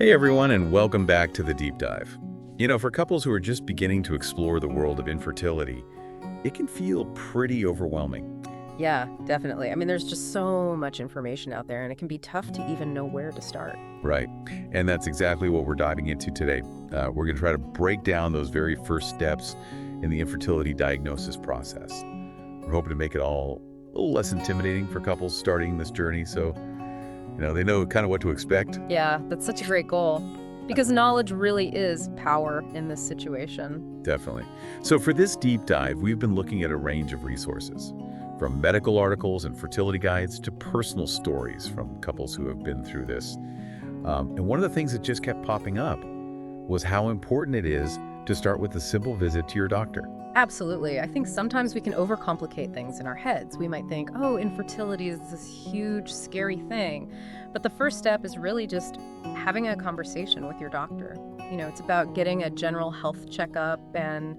Hey everyone, and welcome back to the deep dive. For couples who are just beginning to explore the world of infertility, it can feel pretty overwhelming. Yeah, definitely. I mean, there's just so much information out there, and it can be tough to even know where to start. Right. And that's exactly what we're diving into today. We're going to try to break down those very first steps in the infertility diagnosis process. We're hoping to make it all a little less intimidating for couples starting this journey so they know kind of what to expect. Yeah, that's such a great goal because knowledge really is power in this situation. Definitely. So for this deep dive, we've been looking at a range of resources, from medical articles and fertility guides to personal stories from couples who have been through this. And one of the things that just kept popping up was how important it is to start with a simple visit to your doctor. Absolutely. I think sometimes we can overcomplicate things in our heads. We might think, oh, infertility is this huge, scary thing. But the first step is really just having a conversation with your doctor. It's about getting a general health checkup and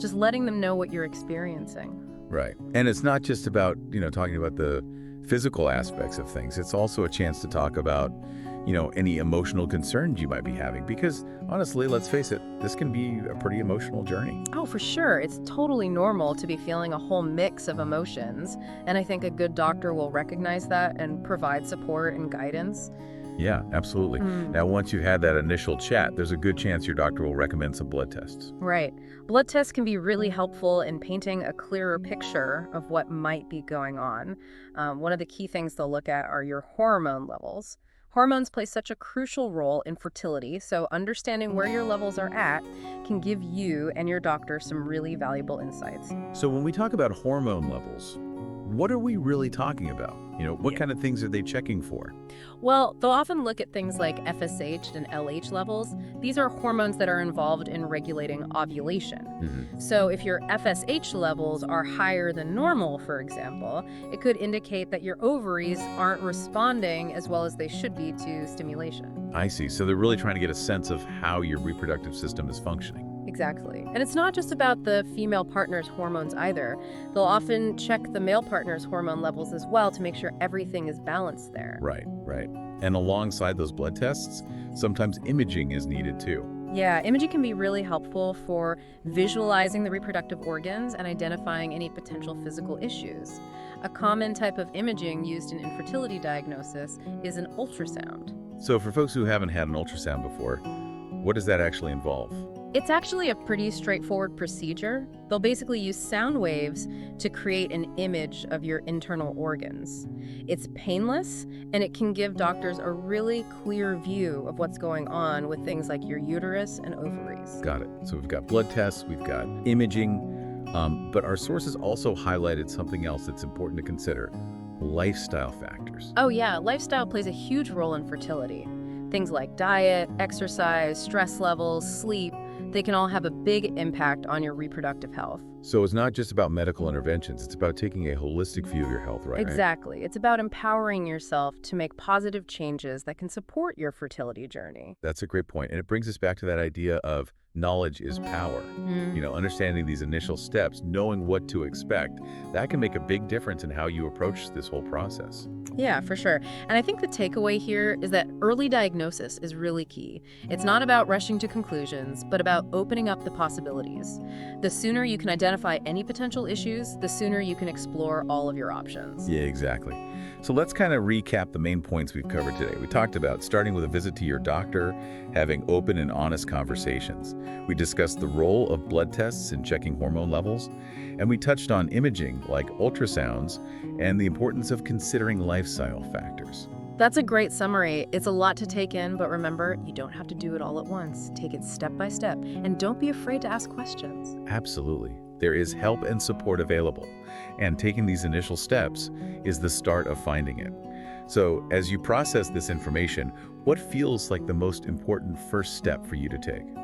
just letting them know what you're experiencing. Right. And it's not just about, talking about the physical aspects of things. It's also a chance to talk about, any emotional concerns you might be having. Because honestly, let's face it, this can be a pretty emotional journey. Oh, for sure. It's totally normal to be feeling a whole mix of emotions. And I think a good doctor will recognize that and provide support and guidance. Yeah, absolutely. Now, once you've had that initial chat, there's a good chance your doctor will recommend some blood tests. Right. Blood tests can be really helpful in painting a clearer picture of what might be going on. One of the key things they'll look at are your hormone levels. Hormones play such a crucial role in fertility, so understanding where your levels are at can give you and your doctor some really valuable insights. So when we talk about hormone levels, what are we really talking about? What kind of things are they checking for? Well, they'll often look at things like FSH and LH levels. These are hormones that are involved in regulating ovulation. So if your FSH levels are higher than normal, for example, it could indicate that your ovaries aren't responding as well as they should be to stimulation. I see. So they're really trying to get a sense of how your reproductive system is functioning. Exactly. And it's not just about the female partner's hormones either. They'll often check the male partner's hormone levels as well to make sure everything is balanced there. Right, right. And alongside those blood tests, sometimes imaging is needed too. Yeah, imaging can be really helpful for visualizing the reproductive organs and identifying any potential physical issues. A common type of imaging used in infertility diagnosis is an ultrasound. So for folks who haven't had an ultrasound before, what does that actually involve? It's actually a pretty straightforward procedure. They'll basically use sound waves to create an image of your internal organs. It's painless, and it can give doctors a really clear view of what's going on with things like your uterus and ovaries. Got it. So we've got blood tests, we've got imaging, but our sources also highlighted something else that's important to consider: lifestyle factors. Oh yeah, lifestyle plays a huge role in fertility. Things like diet, exercise, stress levels, sleep, they can all have a big impact on your reproductive health. So it's not just about medical interventions, it's about taking a holistic view of your health, right? Exactly. It's about empowering yourself to make positive changes that can support your fertility journey. That's a great point. And it brings us back to that idea of knowledge is power. Understanding these initial steps, knowing what to expect, that can make a big difference in how you approach this whole process. Yeah, for sure. And I think the takeaway here is that early diagnosis is really key. It's not about rushing to conclusions, but about opening up the possibilities. The sooner you can identify any potential issues, the sooner you can explore all of your options. Yeah, exactly. So let's kind of recap the main points we've covered today. We talked about starting with a visit to your doctor, having open and honest conversations. We discussed the role of blood tests in checking hormone levels, and we touched on imaging like ultrasounds and the importance of considering lifestyle factors. That's a great summary. It's a lot to take in, but remember, you don't have to do it all at once. Take it step by step, and don't be afraid to ask questions. Absolutely. There is help and support available, and taking these initial steps is the start of finding it. So as you process this information, what feels like the most important first step for you to take?